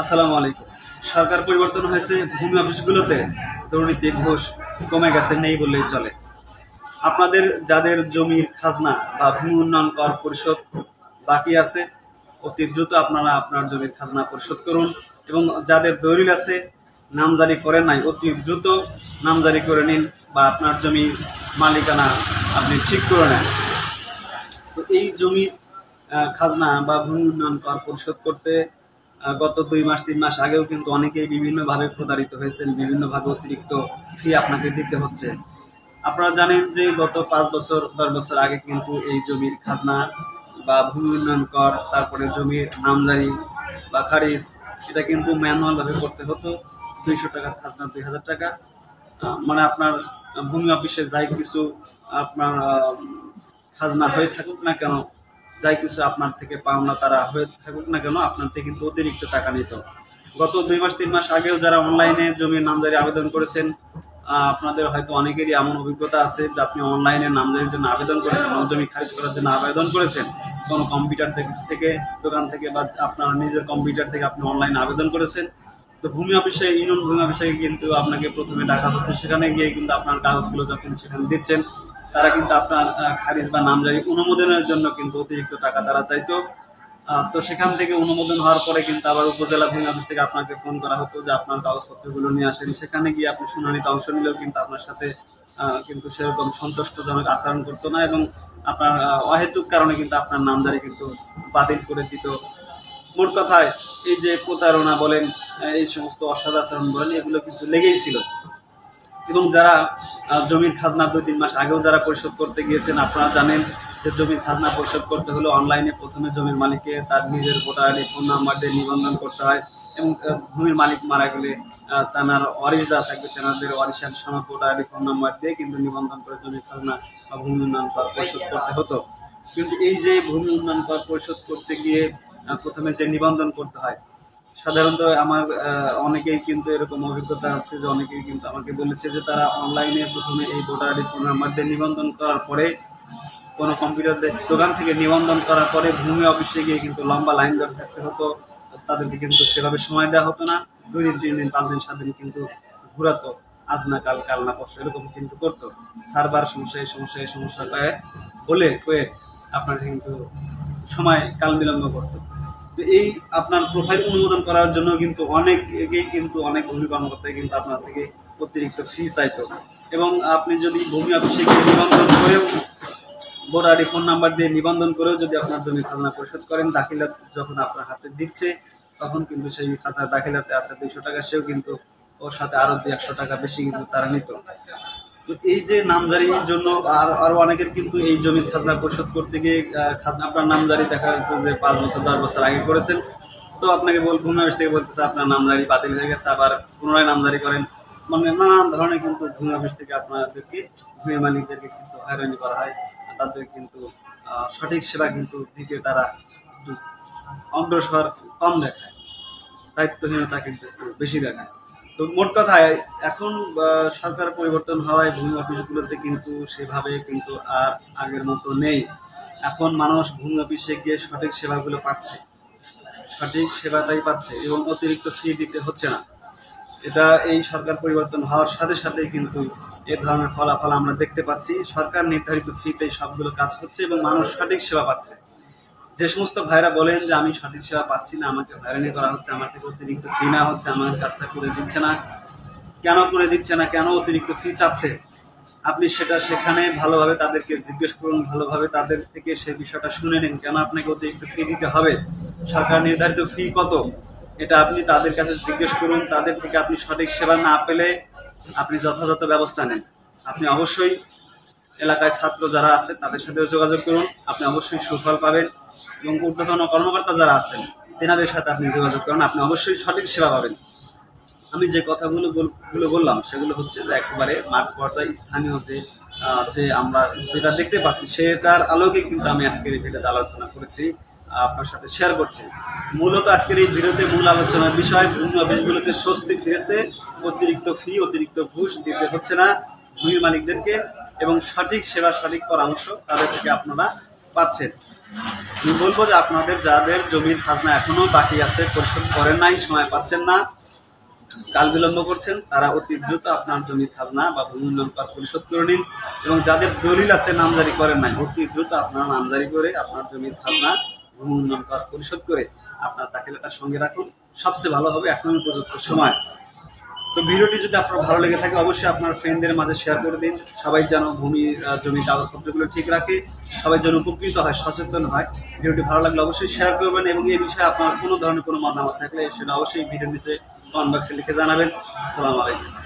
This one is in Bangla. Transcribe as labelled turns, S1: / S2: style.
S1: আসসালামু আলাইকুম। সরকার পরিবর্তন হয়েছে, ভূমি অফিসগুলোতে দুর্নীতি ঘুষ কমে গেছে, নেই বললেই চলে। আপনাদের যাদের জমির খাজনা বা ভূমি উন্নয়ন কর পরিশোধ বাকি আছে, অতি দ্রুত আপনারা আপনার জমির খাজনা পরিশোধ করুন। এবং যাদের দলিল আছে, নামজারি করেন নাই, অতি দ্রুত নামজারি করে নিন বা আপনার জমির মালিকানা আপনি ঠিক করে নেন। তো এই জমির খাজনা বা ভূমি উন্নয়ন কর পরিশোধ করতে গত 2 মাস 3 মাস আগেও কিন্তু অনেকেই বিভিন্নভাবে প্রতারিত হয়েছেন, বিভিন্নভাবে অতিরিক্ত ফি আপনাকে দিতে হচ্ছে। আপনারা জানেন যে গত 5 বছর 10 বছর আগে কিন্তু এই জমির খাজনা বা ভূমি উন্নয়ন কর, তারপরে জমির নামজারি বা খারিজ, এটা কিন্তু ম্যানুয়াল ভাবে করতে হতো। 200 টাকার খাজনা 2000 টাকা। মানে আপনার ভূমি অফিসে যাই কিছু আপনার খাজনা হয়ে থাকুক না কেন, যাই কিছু আপনার থেকে পাওনা তারা হয়ে থাকুক না কেন, আপনার থেকে কিন্তু অতিরিক্ত টাকা নিত। গত 2 মাস 3 মাস আগেও যারা অনলাইনে জমির নামজারি আবেদন করেছেন, আপনাদের হয়তো অনেকেরই এমন অভিজ্ঞতা আছে যে আপনি অনলাইনে নামজারির জন্য আবেদন করেছেন, জমি খারিজ করার জন্য আবেদন করেছেন, কোনো কম্পিউটার থেকে দোকান থেকে বা আপনার নিজের কম্পিউটার থেকে আপনি অনলাইনে আবেদন করেছেন। তো ভূমি অফিসে, ইউনিয়ন ভূমি অফিসে কিন্তু আপনাকে প্রথমে ডাকা হচ্ছে, সেখানে গিয়ে কিন্তু আপনার কাগজগুলো যখন সেখানে দিচ্ছেন, তারা কিন্তু আপনার খারিজ বা নামজারি অনুমোদনের জন্য কিন্তু অতিরিক্ত টাকা তারা চাইতো। তো সেখান থেকে অনুমোদন হওয়ার পরে কিন্তু আবার উপজেলা ভূমি অফিস থেকে আপনাকে ফোন করা হতো যে আপনার কাগজপত্রগুলো নিয়ে আসেন। সেখানে গিয়ে আপনি শুনানিতে অংশ নিলেও কিন্তু আপনার সাথে কিন্তু সেরকম সন্তুষ্টজনক আচরণ করতো না, এবং আপনার অহেতুক কারণে কিন্তু আপনার নামজারি কিন্তু বাতিল করে দিত। মোট কথায় এই যে প্রতারণা বলেন, এই সমস্ত অসদাচরণ বলেন, এগুলো কিন্তু লেগেই ছিল। এবং যারা জমির খাজনা 2-3 মাস আগেও যারা পরিশোধ করতে গিয়েছেন, আপনারা জানেন যে জমির খাজনা পরিশোধ করতে হলে অনলাইনে প্রথমে জমির মালিককে তার নিজের ভোটার আইডি, ফোন নাম্বার দিয়ে নিবন্ধন করতে হয়। এবং ভূমির মালিক মারা গেলে তার ওয়ারিশ যা থাকবে, তেনাদের ওয়ারিশের সনদ, ভোটার আইডি, ফোন নাম্বার দিয়ে কিন্তু নিবন্ধন করে জমির খাজনা বা ভূমি উন্নয়ন কর পরিশোধ করতে হতো। কিন্তু এই যে ভূমি উন্নয়ন কর পরিশোধ করতে গিয়ে প্রথমে যে নিবন্ধন করতে হয়, সাধারণত আমার অনেকেই কিন্তু এরকম অভিজ্ঞতা আছে যে অনেকেই কিন্তু আমাকে বলেছে যে তারা অনলাইনে প্রথমে এই ভোটার আইডি, ফোন নাম্বার দিয়ে নিবন্ধন করার পরে, কোনো কম্পিউটার দোকান থেকে নিবন্ধন করার পরে ভূমি অফিসে গিয়ে কিন্তু লম্বা লাইন ধরে থাকতে হতো। তাদেরকে কিন্তু সেভাবে সময় দেওয়া হতো না। 2 দিন 3 দিন 5 দিন 7 দিন কিন্তু ঘুরাতো, আজ না কাল, কাল না পরশু, এরকম কিন্তু করতো। সার্ভার সমস্যা, এই সমস্যা, এই সমস্যা বলে কয়ে আপনার কিন্তু সময় কাল বিলম্ব করতো। তো এই আপনার প্রোফাইল অনুমোদন করার জন্য কিন্তু অনেকেই কিন্তু অনেক ভূমি কর্মকর্তাই কিন্তু আপনার থেকে অতিরিক্ত ফি চাইতো। এবং আপনি যদি ভূমি অফিসে গিয়ে নিবন্ধন করেও, ভোটার আইডি, ফোন নাম্বার দিয়ে নিবন্ধন করেও যদি আপনার জমি খাজনা পরিশোধ করেন, দাখিলাত যখন আপনার হাতে দিচ্ছে, তখন কিন্তু সেই খাজনা দাখিলাতে আছে 200 টাকা, সেও কিন্তু ওর সাথে আরো 200 টাকা বেশি কিন্তু তারা নিত। তো এই যে নামজারির জন্য আরো অনেকের কিন্তু এই জমির খাজনা পরিশোধ করতে গিয়ে খাজনা, আপনার নামজারি দেখা যাচ্ছে যে 5 বছর 10 বছর আগে করেছেন, তো আপনাকে ভূমি অফিস থেকে বলতেছে আপনার নামজারি বাতিল হয়ে গেছে, আবার পুনরায় নামজারি করেন। মানে নানান ধরনের কিন্তু ভূমি অফিস থেকে আপনাদেরকে, ভূমি মালিকদেরকে কিন্তু হয়রানি করা হয়। তাদের কিন্তু সঠিক সেবা কিন্তু দিতে তারা একটু অগ্রসর কম দেখায়, দায়িত্বহীনতা কিন্তু একটু বেশি দেখায়। তো মোট কথায় এখন সরকার পরিবর্তন হওয়ায় ভূমি অফিসগুলোতে কিন্তু সেভাবে কিন্তু আর আগের মতো নেই। এখন মানুষ ভূমি অফিসে গিয়ে সঠিক সেবাগুলো পাচ্ছে, সঠিক সেবাটাই পাচ্ছে, এবং অতিরিক্ত ফি দিতে হচ্ছে না। এটা এই সরকার পরিবর্তন হওয়ার সাথে সাথেই কিন্তু এ ধরনের ফলাফল আমরা দেখতে পাচ্ছি। সরকার নির্ধারিত ফিতে সবগুলো কাজ হচ্ছে এবং মানুষ সঠিক সেবা পাচ্ছে। যে সমস্ত ভাইরা বলেন যে আমি সঠিক সেবা পাচ্ছি না, আমাকে হয়রানি করা হচ্ছে, আমার থেকে অতিরিক্ত ফি নেওয়া হচ্ছে, আমার কাজটা করে দিচ্ছে না, কেন করে দিচ্ছে না, কেন অতিরিক্ত ফি চাচ্ছে, আপনি সেটা সেখানে ভালোভাবে তাদেরকে জিজ্ঞেস করুন, ভালোভাবে তাদের থেকে সেই বিষয়টা শুনে নিন, কেন আপনাকে অতিরিক্ত ফি দিতে হবে, সরকার নির্ধারিত ফি কত, এটা আপনি তাদের কাছে জিজ্ঞেস করুন। তাদের থেকে আপনি সঠিক সেবা না পেলে আপনি যথাযথ ব্যবস্থা নেন। আপনি অবশ্যই এলাকায় ছাত্র যারা আছে তাদের সাথেও যোগাযোগ করুন, আপনি অবশ্যই সুফল পাবেন। এবং ঊর্ধ্বতন কর্মকর্তা যারা আছেন তেনাদের সাথে আপনি যোগাযোগ করুন, আপনি অবশ্যই সঠিক সেবা পাবেন। আমি যে কথাগুলো বললাম সেগুলো হচ্ছে যে একেবারে মাঠ পর্যায়ে স্থানীয় যে আমরা যেটা দেখতে পাচ্ছি সেটার আলোকে কিন্তু আমি আজকের এই ভিডিওতে আলোচনা করেছি, আপনার সাথে শেয়ার করছি। মূলত আজকের এই ভিডিওতে মূল আলোচনার বিষয়, ভূমি অফিসগুলোতে স্বস্তি ফিরেছে, অতিরিক্ত ফি, অতিরিক্ত ঘুষ দিতে হচ্ছে না ভূমি মালিকদেরকে, এবং সঠিক সেবা, সঠিক পরামর্শ তাদের থেকে আপনারা পাচ্ছেন। আমি বলবো যে আপনাদের যাদের জমির খাজনা এখনো বাকি আছে, পরিশোধ করেন নাই, সময় পাচ্ছেন না, কাল বিলম্ব করছেন, তারা অতি দ্রুত আপনার জমির খাজনা বা ভূমি উন্নয়ন কর পরিশোধ করে নিন। এবং যাদের দলিল আছে নামজারি করেন নাই, অতি দ্রুত আপনার নামজারি করে আপনার জমির খাজনা ভূমি উন্নয়ন কর পরিশোধ করে আপনার দাখিলাটার সঙ্গে রাখুন, সবচেয়ে ভালো হবে এখন উপযুক্ত সময়। তো ভিডিওটি যদি আপনার ভালো লেগে থাকে অবশ্যই আপনার ফ্রেন্ডদের মাঝে শেয়ার করে দিন, সবাই যেন জমির কাগজপত্রগুলো ঠিক রাখে, সবাই যেন উপকৃত হয়, সচেতন হয়। ভিডিওটি ভালো লাগলে অবশ্যই শেয়ার করবেন এবং এই বিষয়ে আপনার কোনো ধরনের কোনো মতামত থাকলে সেটা অবশ্যই ভিডিওর নিচে কমেন্ট বক্সে লিখে জানাবেন। আসসালামু আলাইকুম।